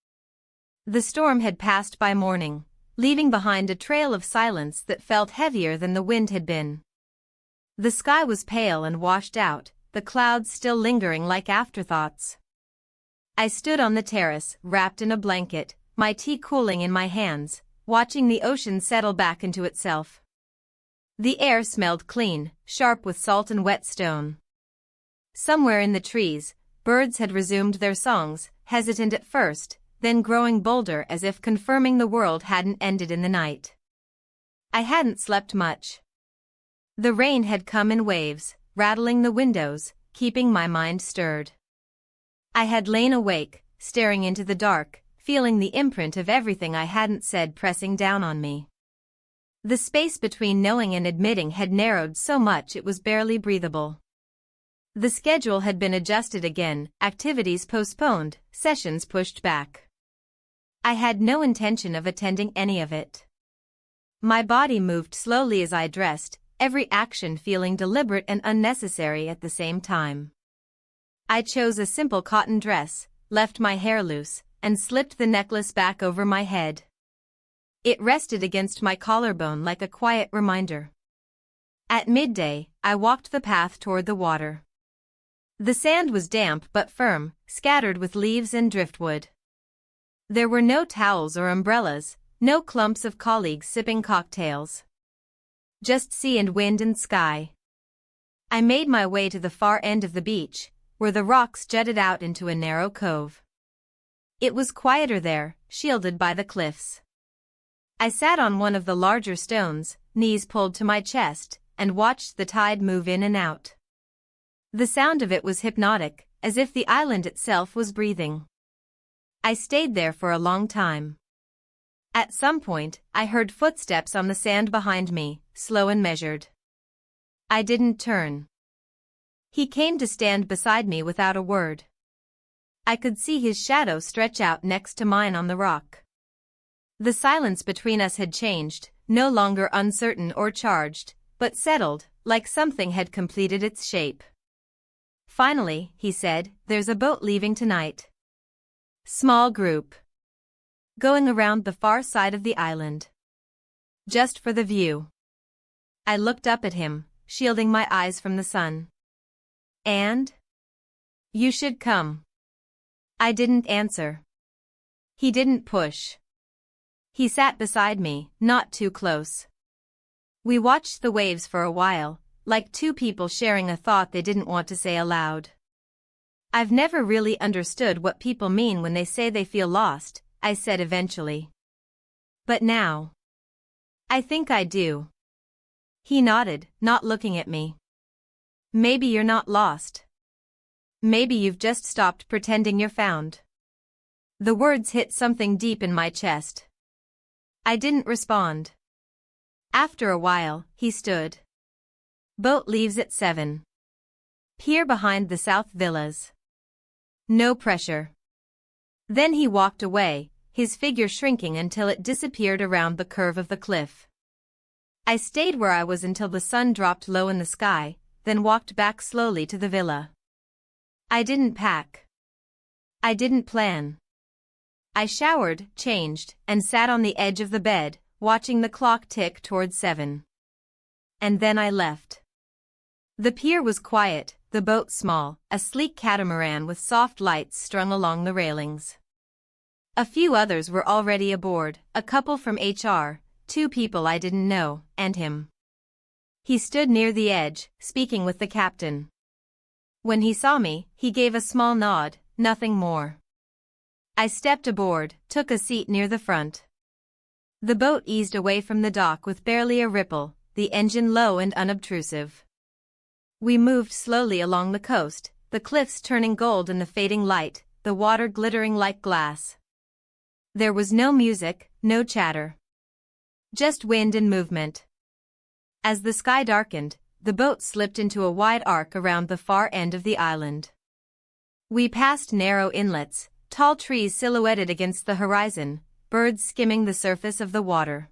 The storm had passed by morning, leaving behind a trail of silence that felt heavier than the wind had been. The sky was pale and washed out, the clouds still lingering like afterthoughts. I stood on the terrace, wrapped in a blanket, my tea cooling in my hands, watching the ocean settle back into itself. The air smelled clean, sharp with salt and wet stone. Somewhere in the trees, birds had resumed their songs, hesitant at first, then growing bolder as if confirming the world hadn't ended in the night. I hadn't slept much. The rain had come in waves, rattling the windows, keeping my mind stirred. I had lain awake, staring into the dark, feeling the imprint of everything I hadn't said pressing down on me. The space between knowing and admitting had narrowed so much it was barely breathable. The schedule had been adjusted again, activities postponed, sessions pushed back. I had no intention of attending any of it. My body moved slowly as I dressed, every action feeling deliberate and unnecessary at the same time. I chose a simple cotton dress, left my hair loose, and slipped the necklace back over my head. It rested against my collarbone like a quiet reminder. At midday, I walked the path toward the water. The sand was damp but firm, scattered with leaves and driftwood. There were no towels or umbrellas, no clumps of colleagues sipping cocktails. Just sea and wind and sky. I made my way to the far end of the beach, where the rocks jutted out into a narrow cove. It was quieter there, shielded by the cliffs. I sat on one of the larger stones, knees pulled to my chest, and watched the tide move in and out. The sound of it was hypnotic, as if the island itself was breathing. I stayed there for a long time. At some point, I heard footsteps on the sand behind me, slow and measured. I didn't turn. He came to stand beside me without a word. I could see his shadow stretch out next to mine on the rock. The silence between us had changed, no longer uncertain or charged, but settled, like something had completed its shape. Finally, he said, "There's a boat leaving tonight. Small group. Going around the far side of the island. Just for the view." I looked up at him, shielding my eyes from the sun. "And? You should come." I didn't answer. He didn't push. He sat beside me, not too close. We watched the waves for a while, like two people sharing a thought they didn't want to say aloud. "I've never really understood what people mean when they say they feel lost," I said eventually. "But now, I think I do." He nodded, not looking at me. "Maybe you're not lost. Maybe you've just stopped pretending you're found." The words hit something deep in my chest. I didn't respond. After a while, he stood. "Boat leaves at 7. Pier behind the south villas. No pressure." Then he walked away, his figure shrinking until it disappeared around the curve of the cliff. I stayed where I was until the sun dropped low in the sky, then walked back slowly to the villa. I didn't pack. I didn't plan. I showered, changed, and sat on the edge of the bed, watching the clock tick toward 7. And then I left. The pier was quiet, the boat small, a sleek catamaran with soft lights strung along the railings. A few others were already aboard, a couple from HR, 2 people I didn't know, and him. He stood near the edge, speaking with the captain. When he saw me, he gave a small nod, nothing more. I stepped aboard, took a seat near the front. The boat eased away from the dock with barely a ripple, the engine low and unobtrusive. We moved slowly along the coast, the cliffs turning gold in the fading light, the water glittering like glass. There was no music, no chatter. Just wind and movement. As the sky darkened, the boat slipped into a wide arc around the far end of the island. We passed narrow inlets, tall trees silhouetted against the horizon, birds skimming the surface of the water.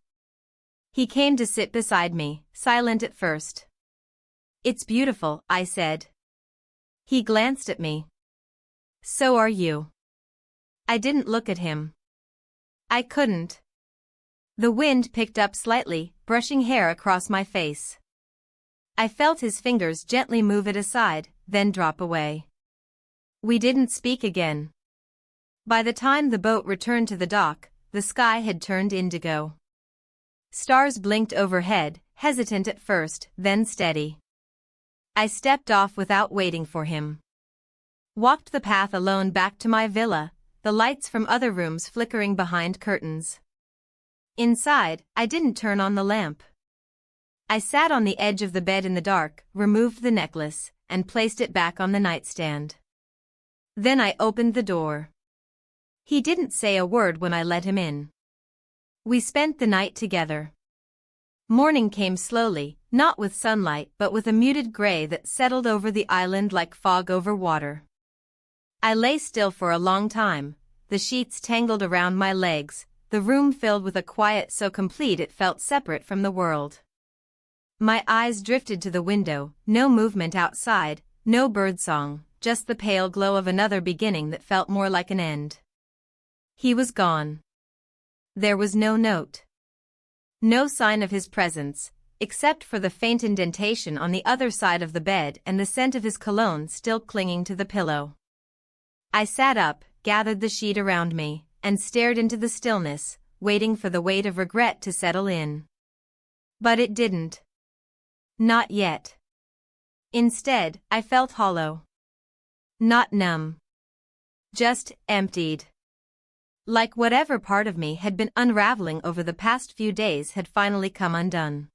He came to sit beside me, silent at first. "It's beautiful," I said. He glanced at me. "So are you." I didn't look at him. I couldn't. The wind picked up slightly, brushing hair across my face. I felt his fingers gently move it aside, then drop away. We didn't speak again. By the time the boat returned to the dock, the sky had turned indigo. Stars blinked overhead, hesitant at first, then steady. I stepped off without waiting for him. Walked the path alone back to my villa, the lights from other rooms flickering behind curtains. Inside, I didn't turn on the lamp. I sat on the edge of the bed in the dark, removed the necklace, and placed it back on the nightstand. Then I opened the door. He didn't say a word when I let him in. We spent the night together. Morning came slowly, not with sunlight but with a muted gray that settled over the island like fog over water. I lay still for a long time, the sheets tangled around my legs, the room filled with a quiet so complete it felt separate from the world. My eyes drifted to the window, no movement outside, no birdsong, just the pale glow of another beginning that felt more like an end. He was gone. There was no note. No sign of his presence, except for the faint indentation on the other side of the bed and the scent of his cologne still clinging to the pillow. I sat up, gathered the sheet around me, and stared into the stillness, waiting for the weight of regret to settle in. But it didn't. Not yet. Instead, I felt hollow. Not numb. Just emptied. Like whatever part of me had been unraveling over the past few days had finally come undone.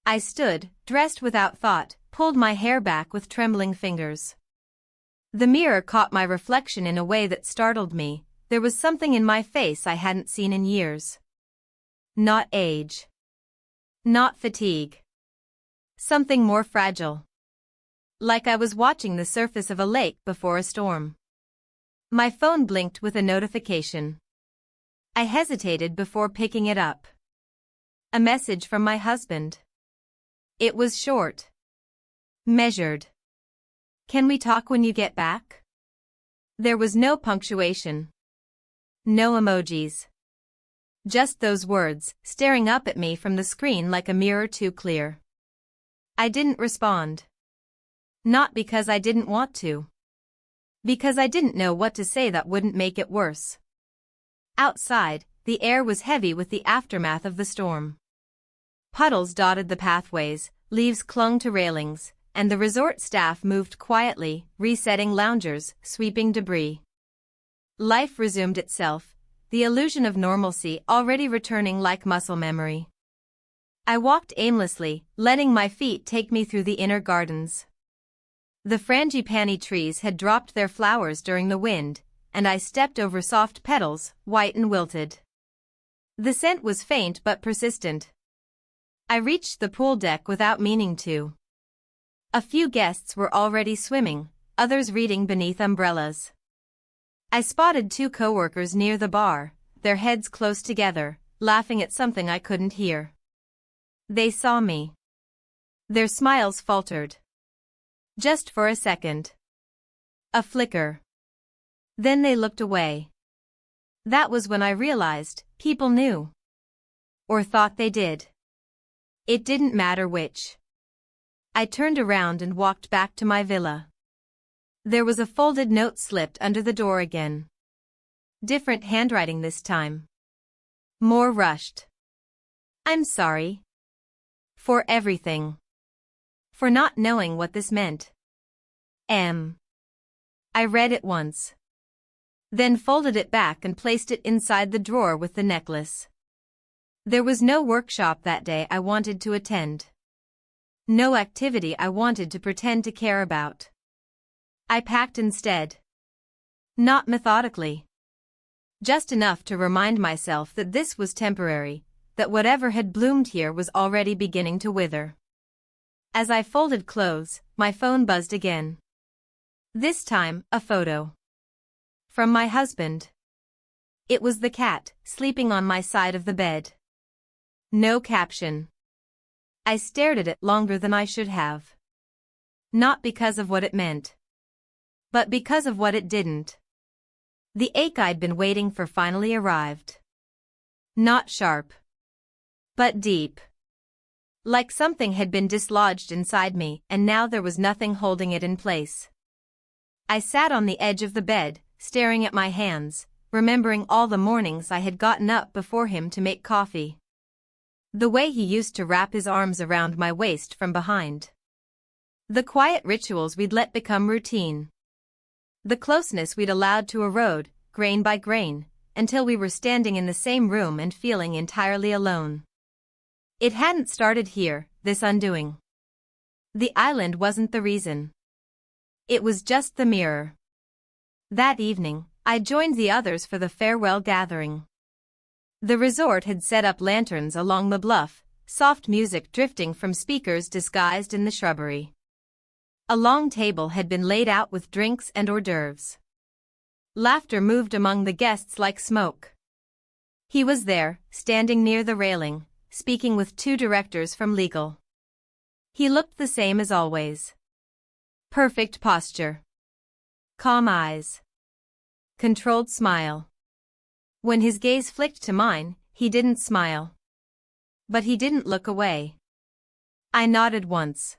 I stood, dressed without thought, pulled my hair back with trembling fingers. The mirror caught my reflection in a way that startled me, there was something in my face I hadn't seen in years. Not age. Not fatigue. Something more fragile. Like I was watching the surface of a lake before a storm. My phone blinked with a notification. I hesitated before picking it up. A message from my husband. It was short. Measured. Can we talk when you get back? There was no punctuation. No emojis. Just those words, staring up at me from the screen like a mirror too clear. I didn't respond. Not because I didn't want to. Because I didn't know what to say that wouldn't make it worse. Outside, the air was heavy with the aftermath of the storm. Puddles dotted the pathways, leaves clung to railings, and the resort staff moved quietly, resetting loungers, sweeping debris. Life resumed itself, the illusion of normalcy already returning like muscle memory. I walked aimlessly, letting my feet take me through the inner gardens. The frangipani trees had dropped their flowers during the wind, and I stepped over soft petals, white and wilted. The scent was faint but persistent. I reached the pool deck without meaning to. A few guests were already swimming, others reading beneath umbrellas. I spotted two coworkers near the bar, their heads close together, laughing at something I couldn't hear. They saw me. Their smiles faltered. Just for a second. A flicker. Then they looked away. That was when I realized, people knew. Or thought they did. It didn't matter which. I turned around and walked back to my villa. There was a folded note slipped under the door again. Different handwriting this time. More rushed. I'm sorry. For everything. For not knowing what this meant. I read it once. Then folded it back and placed it inside the drawer with the necklace. There was no workshop that day I wanted to attend. No activity I wanted to pretend to care about. I packed instead. Not methodically. Just enough to remind myself that this was temporary, that whatever had bloomed here was already beginning to wither. As I folded clothes, my phone buzzed again. This time, a photo. From my husband. It was the cat, sleeping on my side of the bed. No caption. I stared at it longer than I should have. Not because of what it meant. But because of what it didn't. The ache I'd been waiting for finally arrived. Not sharp. But deep. Like something had been dislodged inside me and now there was nothing holding it in place. I sat on the edge of the bed, staring at my hands, remembering all the mornings I had gotten up before him to make coffee. The way he used to wrap his arms around my waist from behind. The quiet rituals we'd let become routine. The closeness we'd allowed to erode, grain by grain, until we were standing in the same room and feeling entirely alone. It hadn't started here, this undoing. The island wasn't the reason. It was just the mirror. That evening, I joined the others for the farewell gathering. The resort had set up lanterns along the bluff, soft music drifting from speakers disguised in the shrubbery. A long table had been laid out with drinks and hors d'oeuvres. Laughter moved among the guests like smoke. He was there, standing near the railing, speaking with two directors from legal. He looked the same as always. Perfect posture. Calm eyes. Controlled smile. When his gaze flicked to mine, he didn't smile. But he didn't look away. I nodded once.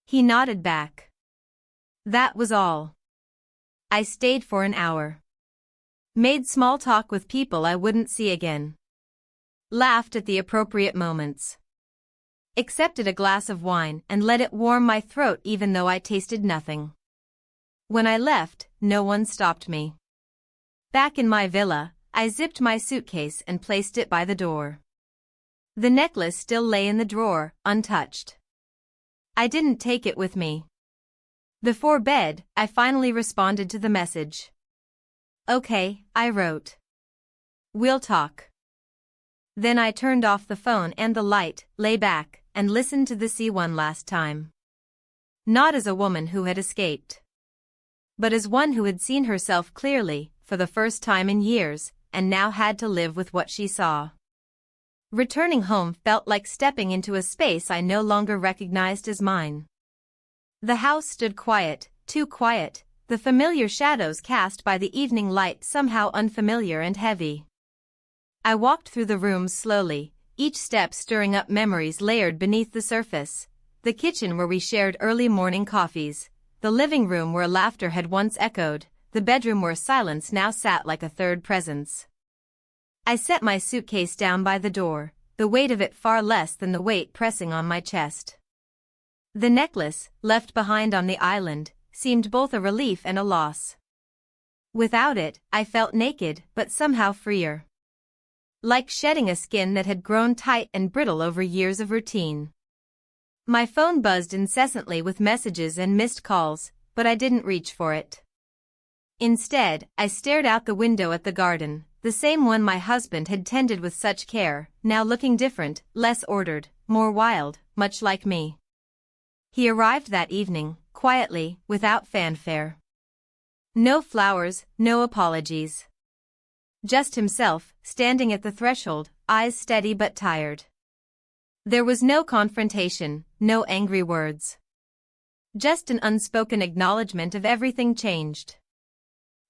He nodded back. That was all. I stayed for an hour. Made small talk with people I wouldn't see again. Laughed at the appropriate moments. Accepted a glass of wine and let it warm my throat even though I tasted nothing. When I left, no one stopped me. Back in my villa, I zipped my suitcase and placed it by the door. The necklace still lay in the drawer, untouched. I didn't take it with me. Before bed, I finally responded to the message. Okay, I wrote. We'll talk. Then I turned off the phone and the light, lay back, and listened to the sea one last time. Not as a woman who had escaped, but as one who had seen herself clearly, for the first time in years, and now had to live with what she saw. Returning home felt like stepping into a space I no longer recognized as mine. The house stood quiet, too quiet, the familiar shadows cast by the evening light somehow unfamiliar and heavy. I walked through the rooms slowly, each step stirring up memories layered beneath the surface. The kitchen where we shared early morning coffees, the living room where laughter had once echoed, the bedroom where silence now sat like a third presence. I set my suitcase down by the door, the weight of it far less than the weight pressing on my chest. The necklace, left behind on the island, seemed both a relief and a loss. Without it, I felt naked but somehow freer. Like shedding a skin that had grown tight and brittle over years of routine. My phone buzzed incessantly with messages and missed calls, but I didn't reach for it. Instead, I stared out the window at the garden, the same one my husband had tended with such care, now looking different, less ordered, more wild, much like me. He arrived that evening, quietly, without fanfare. No flowers, no apologies. Just himself, standing at the threshold, eyes steady but tired. There was no confrontation, no angry words. Just an unspoken acknowledgement of everything changed.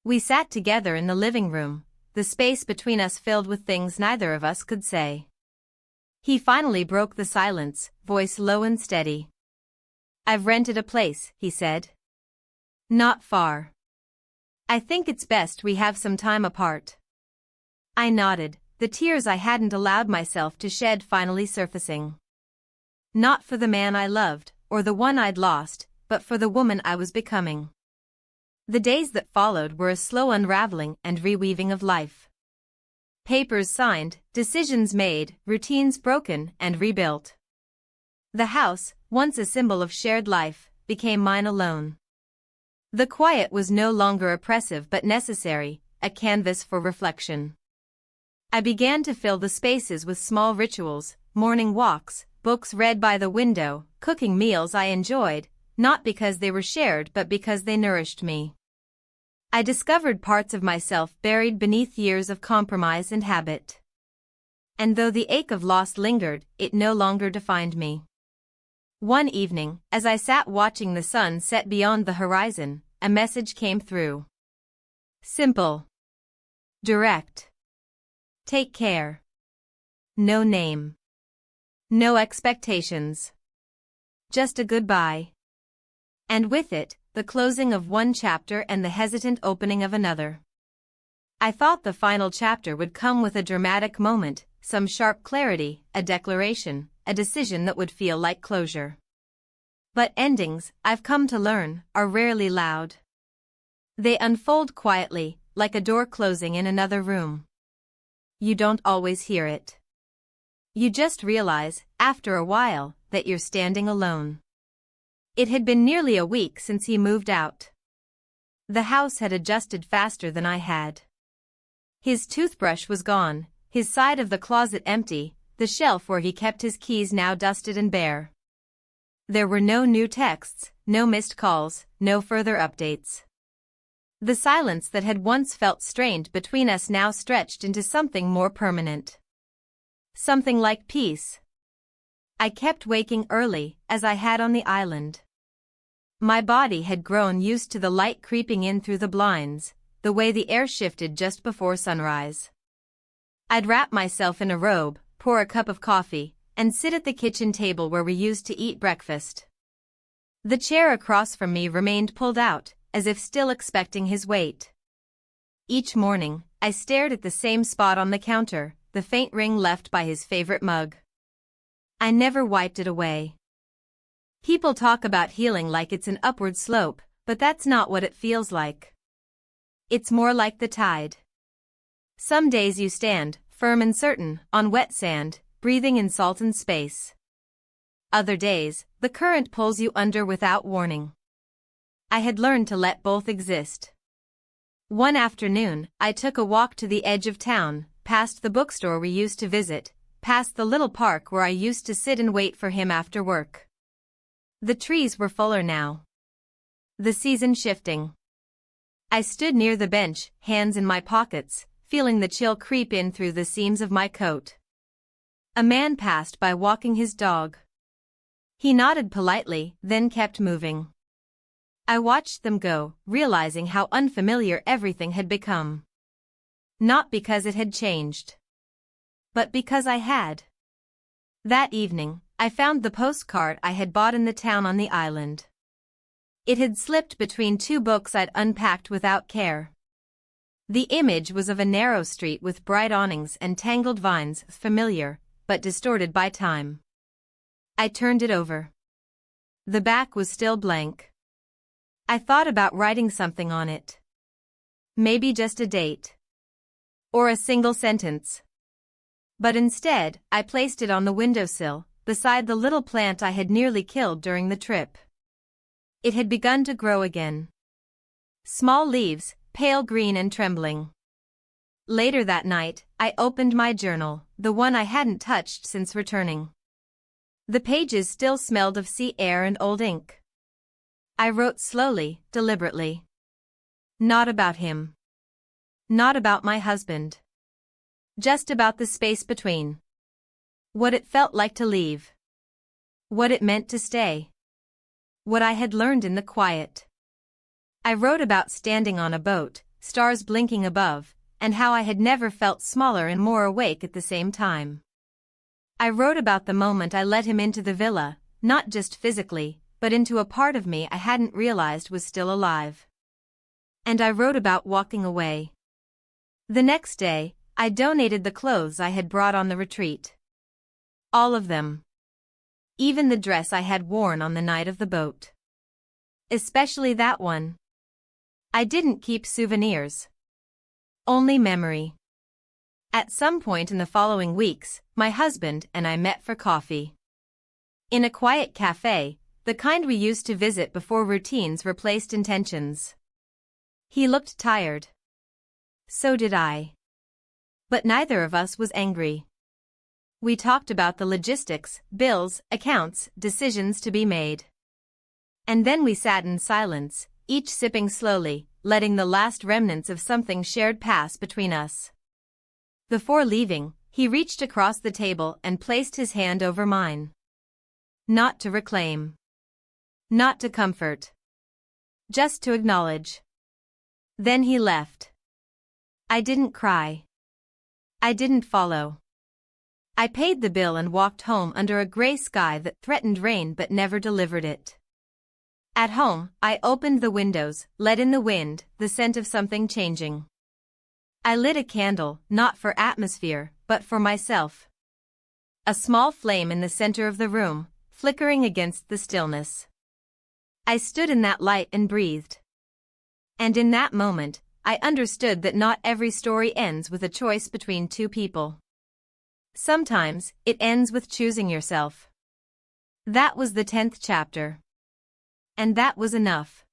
We sat together in the living room, the space between us filled with things neither of us could say. He finally broke the silence, voice low and steady. "I've rented a place," he said. "Not far. I think it's best we have some time apart." I nodded, the tears I hadn't allowed myself to shed finally surfacing. Not for the man I loved, or the one I'd lost, but for the woman I was becoming. The days that followed were a slow unraveling and reweaving of life. Papers signed, decisions made, routines broken and rebuilt. The house, once a symbol of shared life, became mine alone. The quiet was no longer oppressive but necessary, a canvas for reflection. I began to fill the spaces with small rituals, morning walks, books read by the window, cooking meals I enjoyed, not because they were shared but because they nourished me. I discovered parts of myself buried beneath years of compromise and habit. And though the ache of loss lingered, it no longer defined me. One evening, as I sat watching the sun set beyond the horizon, a message came through. Simple. Direct. Take care. No name. No expectations. Just a goodbye. And with it, the closing of one chapter and the hesitant opening of another. I thought the final chapter would come with a dramatic moment, some sharp clarity, a declaration, a decision that would feel like closure. But endings, I've come to learn, are rarely loud. They unfold quietly, like a door closing in another room. You don't always hear it. You just realize, after a while, that you're standing alone. It had been nearly a week since he moved out. The house had adjusted faster than I had. His toothbrush was gone, his side of the closet empty, the shelf where he kept his keys now dusted and bare. There were no new texts, no missed calls, no further updates. The silence that had once felt strained between us now stretched into something more permanent. Something like peace. I kept waking early, as I had on the island. My body had grown used to the light creeping in through the blinds, the way the air shifted just before sunrise. I'd wrap myself in a robe, pour a cup of coffee, and sit at the kitchen table where we used to eat breakfast. The chair across from me remained pulled out, as if still expecting his weight. Each morning, I stared at the same spot on the counter, the faint ring left by his favorite mug. I never wiped it away. People talk about healing like it's an upward slope, but that's not what it feels like. It's more like the tide. Some days you stand, firm and certain, on wet sand, breathing in salt and space. Other days, the current pulls you under without warning. I had learned to let both exist. One afternoon, I took a walk to the edge of town, past the bookstore we used to visit, past the little park where I used to sit and wait for him after work. The trees were fuller now. The season shifting. I stood near the bench, hands in my pockets, feeling the chill creep in through the seams of my coat. A man passed by walking his dog. He nodded politely, then kept moving. I watched them go, realizing how unfamiliar everything had become. Not because it had changed, but because I had. That evening, I found the postcard I had bought in the town on the island. It had slipped between two books I'd unpacked without care. The image was of a narrow street with bright awnings and tangled vines, familiar, but distorted by time. I turned it over. The back was still blank. I thought about writing something on it. Maybe just a date. Or a single sentence. But instead, I placed it on the windowsill, beside the little plant I had nearly killed during the trip. It had begun to grow again. Small leaves, pale green and trembling. Later that night, I opened my journal, the one I hadn't touched since returning. The pages still smelled of sea air and old ink. I wrote slowly, deliberately. Not about him. Not about my husband. Just about the space between. What it felt like to leave. What it meant to stay. What I had learned in the quiet. I wrote about standing on a boat, stars blinking above, and how I had never felt smaller and more awake at the same time. I wrote about the moment I let him into the villa, not just physically, but into a part of me I hadn't realized was still alive. And I wrote about walking away. The next day, I donated the clothes I had brought on the retreat. All of them. Even the dress I had worn on the night of the boat. Especially that one. I didn't keep souvenirs. Only memory. At some point in the following weeks, my husband and I met for coffee. In a quiet cafe, the kind we used to visit before routines replaced intentions. He looked tired. So did I. But neither of us was angry. We talked about the logistics, bills, accounts, decisions to be made. And then we sat in silence, each sipping slowly, letting the last remnants of something shared pass between us. Before leaving, he reached across the table and placed his hand over mine. Not to reclaim. Not to comfort. Just to acknowledge. Then he left. I didn't cry. I didn't follow. I paid the bill and walked home under a gray sky that threatened rain but never delivered it. At home, I opened the windows, let in the wind, the scent of something changing. I lit a candle, not for atmosphere, but for myself. A small flame in the center of the room, flickering against the stillness. I stood in that light and breathed. And in that moment, I understood that not every story ends with a choice between two people. Sometimes, it ends with choosing yourself. That was the 10th chapter. And that was enough.